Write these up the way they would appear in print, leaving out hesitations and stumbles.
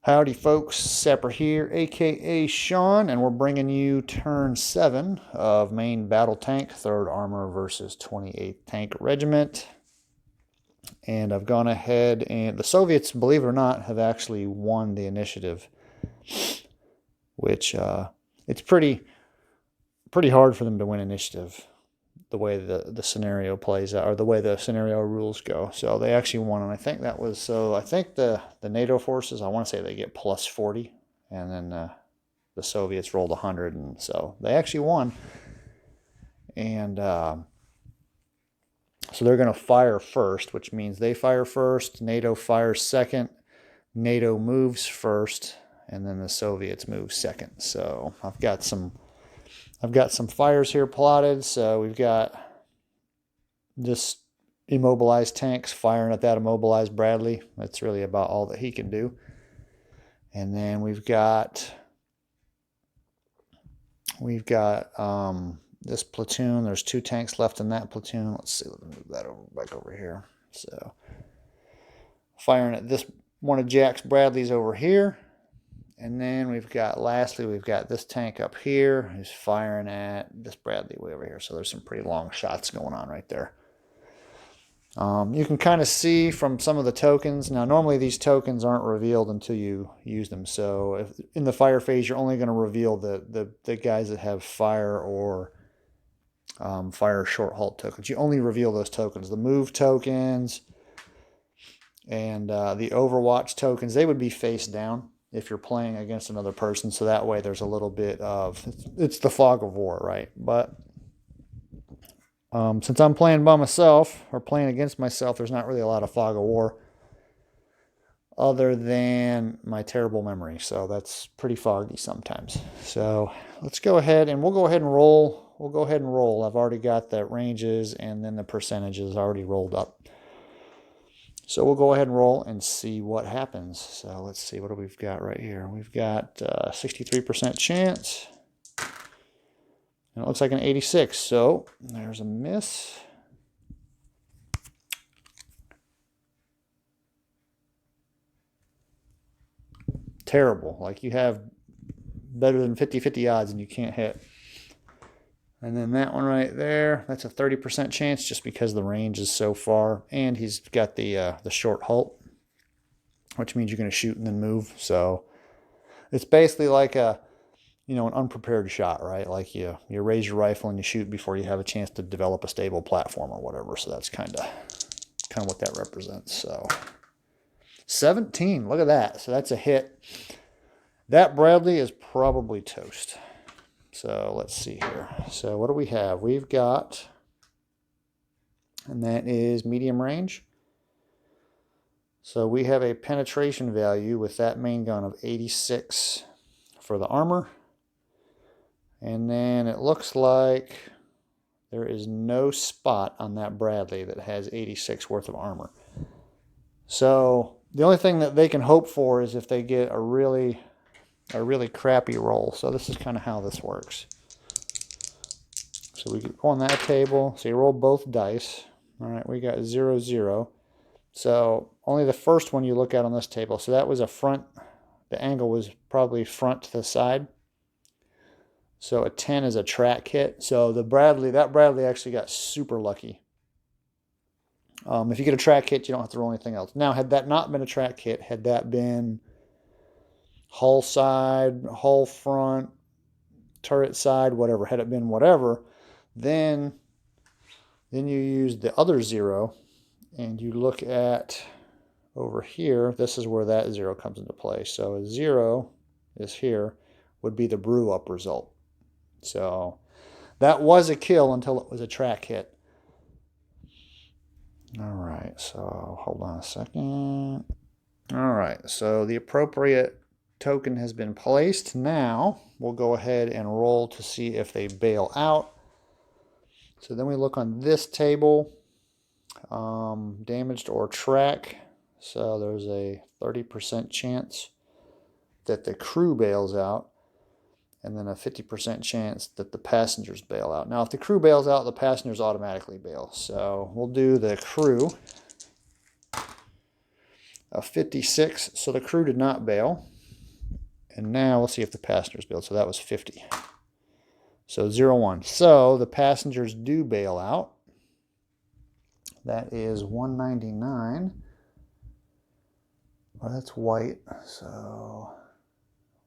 Howdy folks, Sapper here, aka Sean, and we're bringing you turn 7 of Main Battle Tank, 3rd Armor versus 28th Tank Regiment. And I've gone ahead and the Soviets, believe it or not, have actually won the initiative, which it's pretty hard for them to win initiative the way the scenario plays out, or the way the scenario rules go. So they actually won, and I think that was, so I think the NATO forces, I want to say they get plus 40, and then the Soviets rolled 100, and so they actually won. And so they're going to fire first, which means they fire first, NATO fires second, NATO moves first, and then the Soviets move second. So I've got some fires here plotted. So we've got this immobilized tanks firing at that immobilized Bradley. That's really about all that he can do. And then we've got this platoon. There's 2 tanks left in that platoon. Let's see, let me move that back over here. So firing at this one of Jack's Bradleys over here. And then lastly, we've got this tank up here who's firing at this Bradley way over here. So there's some pretty long shots going on right there. You can kind of see from some of the tokens. Now, normally these tokens aren't revealed until you use them. So if in the fire phase, you're only going to reveal the guys that have fire or fire short halt tokens. You only reveal those tokens. The move tokens and the Overwatch tokens, they would be face down if you're playing against another person. So that way there's a little bit of, it's the fog of war, right? But since I'm playing by myself or playing against myself, there's not really a lot of fog of war other than my terrible memory. So that's pretty foggy sometimes. So let's go ahead and we'll go ahead and roll. We'll go ahead and roll. I've already got the ranges and then the percentages already rolled up. So we'll go ahead and roll and see what happens. So let's see, what do we've got right here? We've got 63% chance. And it looks like an 86. So there's a miss. Terrible. Like you have better than 50-50 odds and you can't hit. And then that one right there, that's a 30% chance just because the range is so far. And he's got the short halt, which means you're going to shoot and then move. So it's basically like an unprepared shot, right? Like you raise your rifle and you shoot before you have a chance to develop a stable platform or whatever. So that's kind of what that represents. So 17, look at that. So that's a hit. That Bradley is probably toast. So let's see here. So what do we have? We've got, and that is medium range. So we have a penetration value with that main gun of 86 for the armor. And then it looks like there is no spot on that Bradley that has 86 worth of armor. So the only thing that they can hope for is if they get a really crappy roll. So this is kind of how this works. So we go on that table. So you roll both dice. All right, we got 0, 0. So only the first one you look at on this table. So that was a front. The angle was probably front to the side. So a 10 is a track hit. So that Bradley actually got super lucky. If you get a track hit, you don't have to roll anything else. Now, had that not been a track hit, had that been hull side, hull front, turret side, whatever, had it been whatever, then you use the other 0 and you look at over here. This is where that 0 comes into play. So a 0 is here, would be the brew up result. So that was a kill until it was a track hit. All right, so hold on a second. All right, so the appropriate token has been placed. Now we'll go ahead and roll to see if they bail out. So then we look on this table, damaged or track. So there's a 30% chance that the crew bails out, and then a 50% chance that the passengers bail out. Now, if the crew bails out, the passengers automatically bail. So we'll do the crew. a 56. So the crew did not bail. And now we'll see if the passengers bailed. So that was 50. So 0-1. So the passengers do bail out. That is 199. Well, that's white. So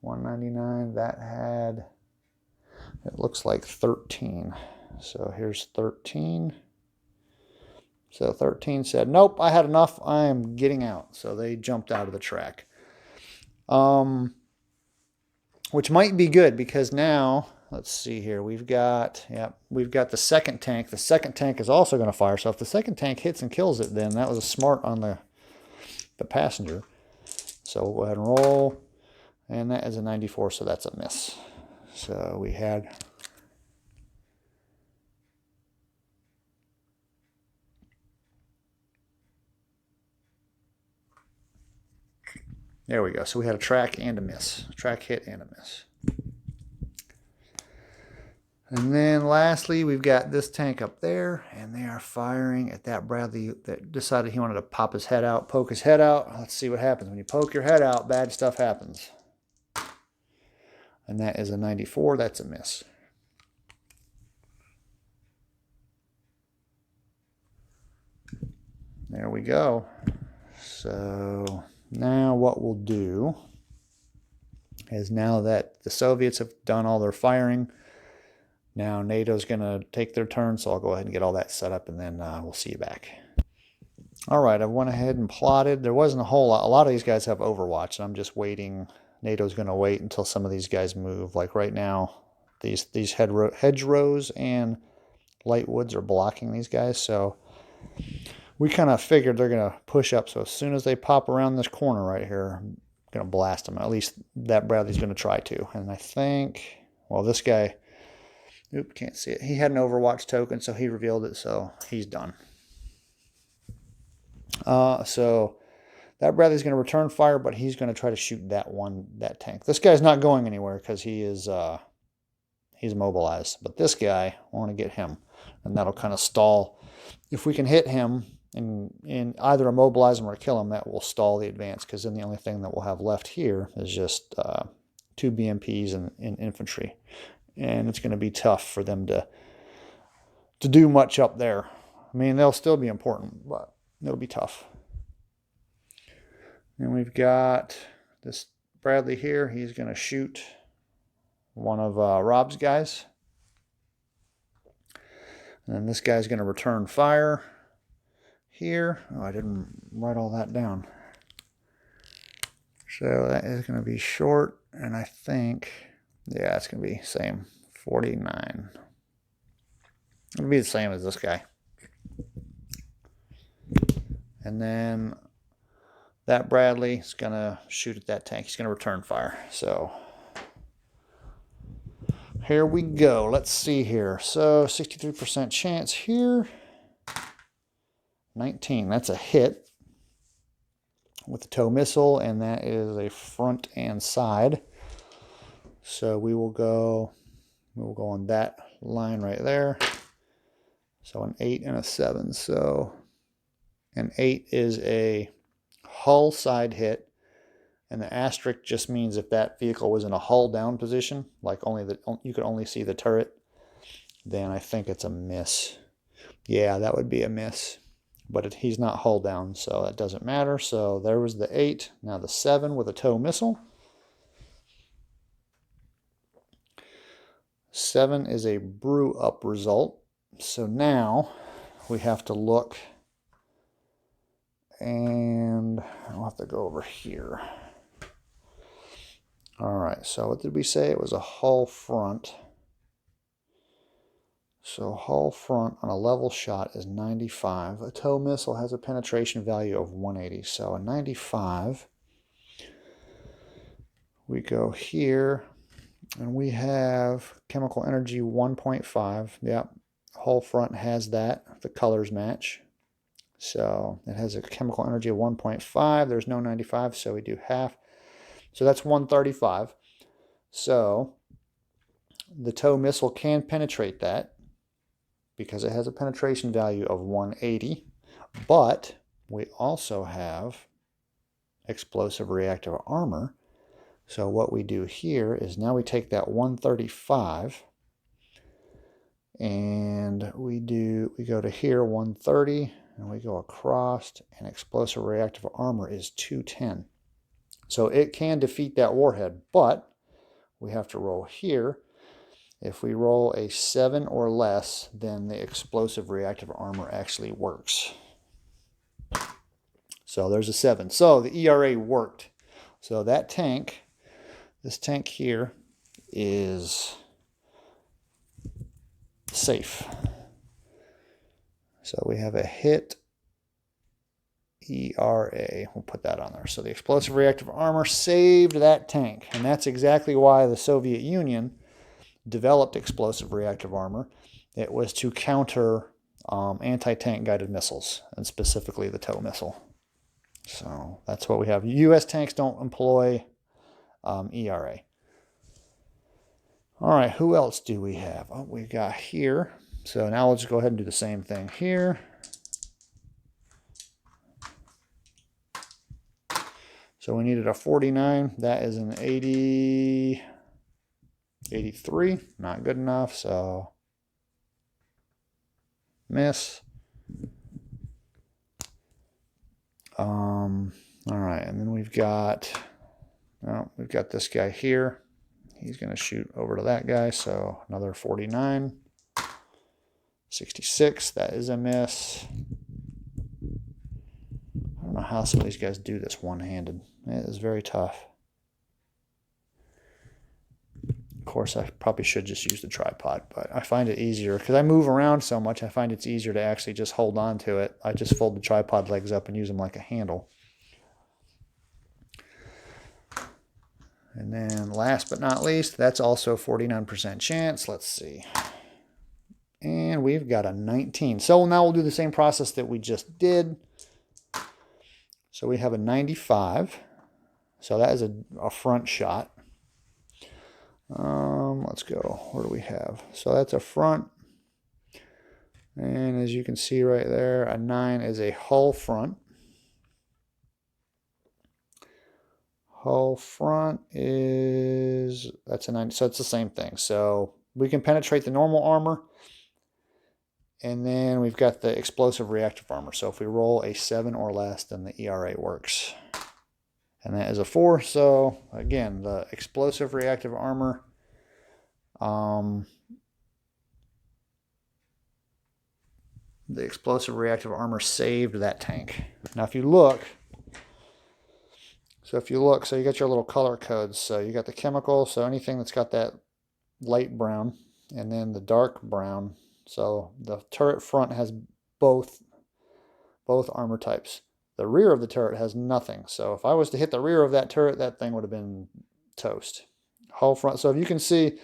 199, that had, it looks like 13. So here's 13. So 13 said, nope, I had enough. I am getting out. So they jumped out of the track. Which might be good because now, let's see here. We've got the second tank. The second tank is also going to fire. So if the second tank hits and kills it, then that was a smart on the passenger. So we'll go ahead and roll. And that is a 94, so that's a miss. So we had... There we go. So we had a track and a miss. A track hit and a miss. And then lastly, we've got this tank up there, and they are firing at that Bradley that decided he wanted to pop his head out, poke his head out. Let's see what happens. When you poke your head out, bad stuff happens. And that is a 94. That's a miss. There we go. So now what we'll do is, now that the Soviets have done all their firing, now NATO's going to take their turn, so I'll go ahead and get all that set up, and then we'll see you back. All right, I went ahead and plotted. There wasn't a whole lot. A lot of these guys have Overwatch, and I'm just waiting. NATO's going to wait until some of these guys move. Like right now, these hedgerows and light woods are blocking these guys, so we kind of figured they're going to push up. So as soon as they pop around this corner right here, I'm going to blast them. At least that Bradley's going to try to. And I think, well, this guy... Oop, can't see it. He had an Overwatch token, so he revealed it, so he's done. So that Bradley's going to return fire, but he's going to try to shoot that tank. This guy's not going anywhere because he's immobilized. But this guy, I want to get him, and that'll kind of stall. If we can hit him and either immobilize him or kill him, that will stall the advance, because then the only thing that we'll have left here is just 2 BMPs and infantry. And it's going to be tough for them to do much up there. I mean, they'll still be important, but it'll be tough. And we've got this Bradley here. He's going to shoot one of Rob's guys. And then this guy's going to return fire here. Oh, I didn't write all that down. So that is going to be short, and I think... yeah, it's going to be same, 49. It'll be the same as this guy. And then that Bradley is going to shoot at that tank. He's going to return fire. So here we go. Let's see here. So 63% chance here. 19. That's a hit with the tow missile, and that is a front and side. So we will go on that line right there. So an 8 and a 7. So an 8 is a hull side hit, and the asterisk just means if that vehicle was in a hull down position, like you could only see the turret, then I think it's a miss. Yeah, that would be a miss. But he's not hull down, so that doesn't matter. So there was the 8. Now the 7 with a tow missile. 7 is a brew up result. So now we have to look, and I'll have to go over here. All right, so what did we say? It was a hull front. So hull front on a level shot is 95. A tow missile has a penetration value of 180. So a 95. We go here, and we have chemical energy 1.5. Yep, hull front has that. The colors match. So it has a chemical energy of 1.5. There's no 95, so we do half. So that's 135. So the tow missile can penetrate that, because it has a penetration value of 180, but we also have explosive reactive armor. So what we do here is now we take that 135 and we go to here 130 and we go across, and explosive reactive armor is 210. So it can defeat that warhead, but we have to roll here. If we roll a 7 or less, then the explosive reactive armor actually works. So there's a 7. So the ERA worked. So that tank, this tank here, is safe. So we have a hit ERA. We'll put that on there. So the explosive reactive armor saved that tank. And that's exactly why the Soviet Union developed explosive reactive armor. It was to counter anti-tank guided missiles, and specifically the TOW missile. So that's what we have. U.S. tanks don't employ ERA. All right, who else do we have? Oh, we got here. So now we'll just go ahead and do the same thing here. So we needed a 49. That is an 80, 83. Not good enough, so miss. All right, and then we've got this guy here. He's going to shoot over to that guy, so another 49. 66, that is a miss. I don't know how some of these guys do this one-handed. It is very tough. Of course, I probably should just use the tripod, but I find it easier because I move around so much. I find it's easier to actually just hold on to it. I just fold the tripod legs up and use them like a handle. And then last but not least, that's also 49% chance. Let's see. And we've got a 19. So now we'll do the same process that we just did. So we have a 95. So that is a front shot. Let's go. Where do we have? So that's a front. And as you can see right there, a 9 is a hull front. Hull front is, that's a 9. So it's the same thing. So we can penetrate the normal armor. And then we've got the explosive reactive armor. So if we roll a 7 or less, then the ERA works. And that is a 4. So again, the explosive reactive armor, saved that tank. Now if you look, so you got your little color codes. So you got the chemical, so anything that's got that light brown, and then the dark brown. So the turret front has both armor types. The rear of the turret has nothing. So if I was to hit the rear of that turret, that thing would have been toast. Hull front. So if you can see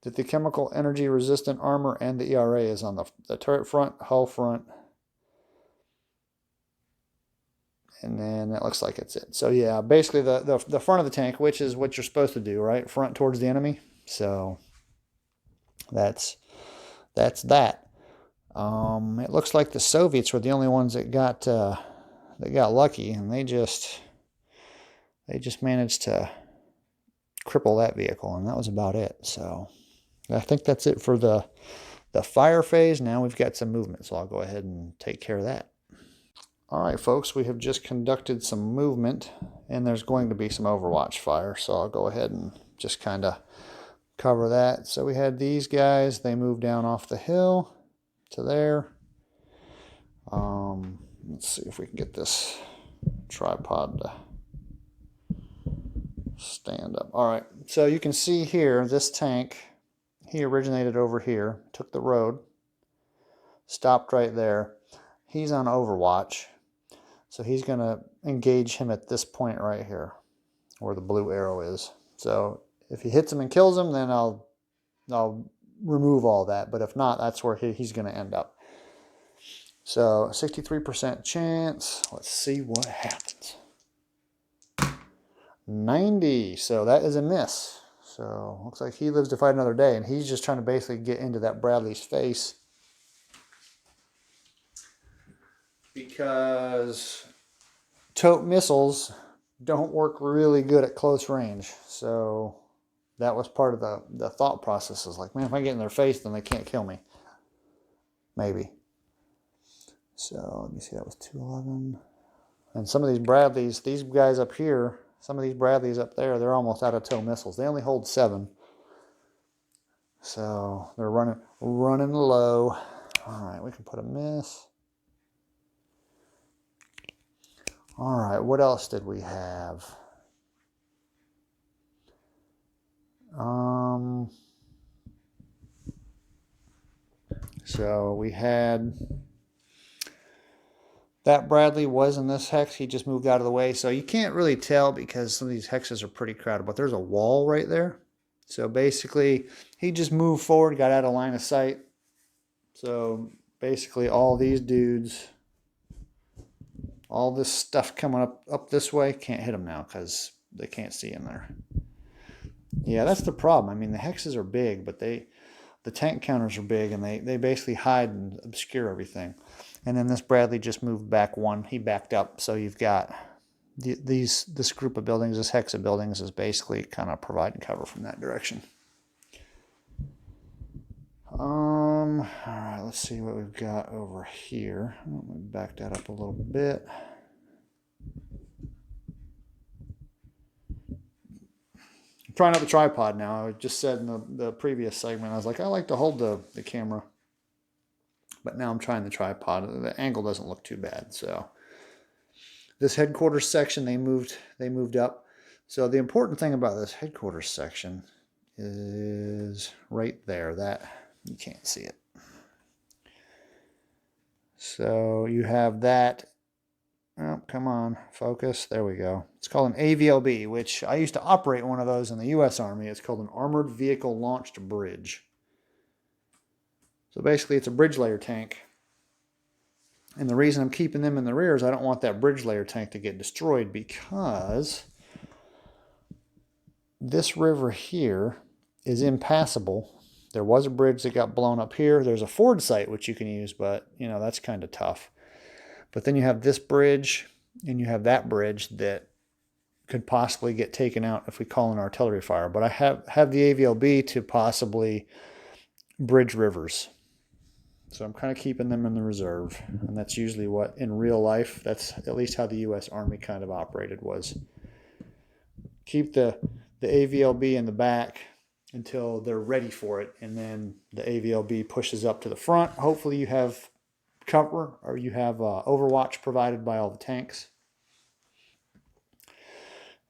that the chemical energy resistant armor and the ERA is on the turret front, hull front, and then that looks like it's it. So yeah, basically the front of the tank, which is what you're supposed to do, right? Front towards the enemy. So that's that. It looks like the Soviets were the only ones that got lucky, and they just managed to cripple that vehicle, and that was about it. So I think that's it for the fire phase. Now we've got some movement, so I'll go ahead and take care of that. All right, folks, we have just conducted some movement, and there's going to be some Overwatch fire, so I'll go ahead and just kind of cover that. So we had these guys, they moved down off the hill to there. Let's see if we can get this tripod to stand up. All right, so you can see here, this tank, he originated over here, took the road, stopped right there. He's on Overwatch, so he's going to engage him at this point right here, where the blue arrow is. So if he hits him and kills him, then I'll remove all that. But if not, that's where he's going to end up. So 63% chance. Let's see what happens. 90. So that is a miss. So looks like he lives to fight another day, and he's just trying to basically get into that Bradley's face, because tote missiles don't work really good at close range. So that was part of the thought process. Is like, man, if I get in their face, then they can't kill me. Maybe. So let me see, that was 211. And some of these Bradleys, these guys up here, some of these Bradleys up there, they're almost out of tow missiles. They only hold 7. So they're running low. All right, we can put a miss. All right, what else did we have? So we had that Bradley was in this hex. He just moved out of the way. So you can't really tell because some of these hexes are pretty crowded, but there's a wall right there. So basically he just moved forward, got out of line of sight. So basically all these dudes, all this stuff coming up this way, can't hit them now because they can't see in there. Yeah, that's the problem. I mean, the hexes are big, but the tank counters are big, and they basically hide and obscure everything. And then this Bradley just moved back 1. He backed up, so you've got this group of buildings, this hex of buildings is basically kind of providing cover from that direction. All right, let's see what we've got over here. Let me back that up a little bit. I'm trying out the tripod now. I just said in the previous segment, I was like, I like to hold the camera. But now I'm trying the tripod. The angle doesn't look too bad. So this headquarters section, they moved up. So the important thing about this headquarters section is right there. That you can't see it. So you have that. Oh, come on, focus. There we go. It's called an AVLB, which I used to operate one of those in the U.S. Army. It's called an Armored Vehicle Launched Bridge. So basically, it's a bridge layer tank. And the reason I'm keeping them in the rear is I don't want that bridge layer tank to get destroyed, because this river here is impassable. There was a bridge that got blown up here. There's a ford site which you can use, but you know, that's kind of tough. But then you have this bridge and you have that bridge that could possibly get taken out if we call in artillery fire. But I have the AVLB to possibly bridge rivers. So I'm kind of keeping them in the reserve. And that's usually what, in real life, that's at least how the U.S. Army kind of operated, was keep the AVLB in the back until they're ready for it. And then the AVLB pushes up to the front. Hopefully you have cover, or you have Overwatch provided by all the tanks.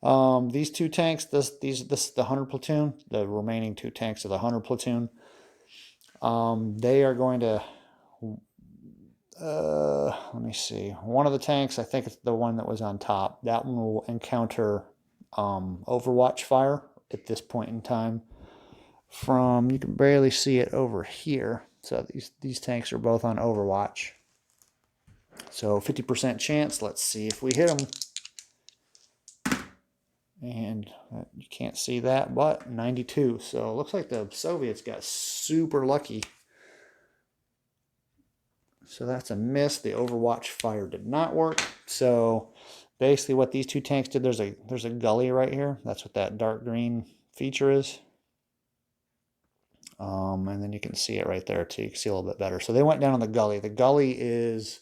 These 2 tanks, this is the Hunter platoon. The remaining 2 tanks of the Hunter platoon. They are going to, let me see. One of the tanks, I think it's the one that was on top. That one will encounter Overwatch fire at this point in time. From, you can barely see it over here. So these tanks are both on Overwatch. So 50% chance. Let's see if we hit them. And you can't see that, but 92. So it looks like the Soviets got super lucky. So that's a miss. The Overwatch fire did not work. So basically what these 2 tanks did, there's a gully right here. That's what that dark green feature is. And then you can see it right there too. You can see a little bit better. So they went down on the gully. The gully is,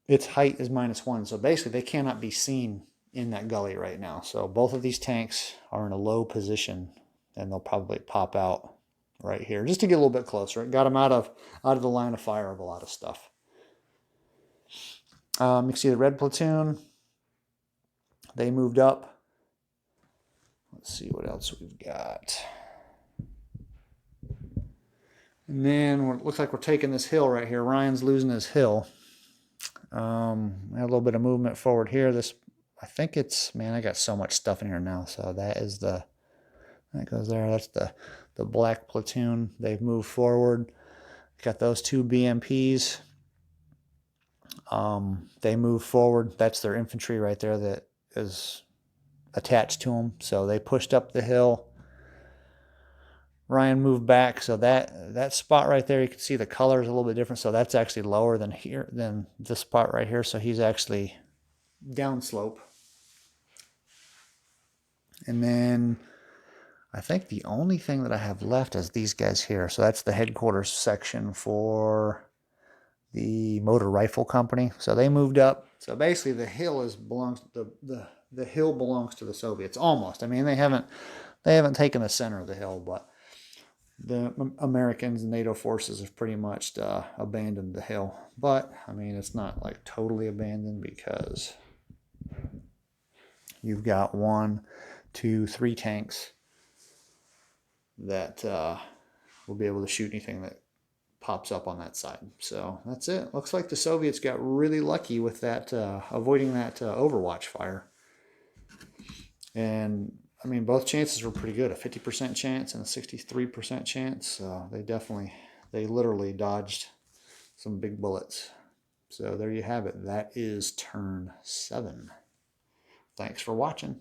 its height is -1. So basically they cannot be seen in that gully right now. So both of these tanks are in a low position, and they'll probably pop out right here just to get a little bit closer. It got them out of the line of fire of a lot of stuff. You can see the red platoon. They moved up. Let's see what else we've got. And then it looks like we're taking this hill right here. Ryan's losing his hill. We had a little bit of movement forward here. This, I think it's, man, I got so much stuff in here now. So that goes there. That's the black platoon. They've moved forward. Got those 2 BMPs. They move forward. That's their infantry right there that is attached to them. So they pushed up the hill Ryan moved back, so that spot right there, you can see the color is a little bit different. So that's actually lower than here, than this spot right here. So he's actually downslope. And then I think the only thing that I have left is these guys here. So that's the headquarters section for the motor rifle company. So they moved up. So basically the hill belongs the hill belongs to the Soviets almost. I mean, they haven't taken the center of the hill, but the Americans and NATO forces have pretty much abandoned the hill. But I mean, it's not like totally abandoned, because you've got 1, 2, 3 tanks that will be able to shoot anything that pops up on that side. So that's it. Looks like the Soviets got really lucky with that, avoiding that Overwatch fire. And I mean, both chances were pretty good, a 50% chance and a 63% chance. So they literally dodged some big bullets. So there you have it. That is turn 7. Thanks for watching.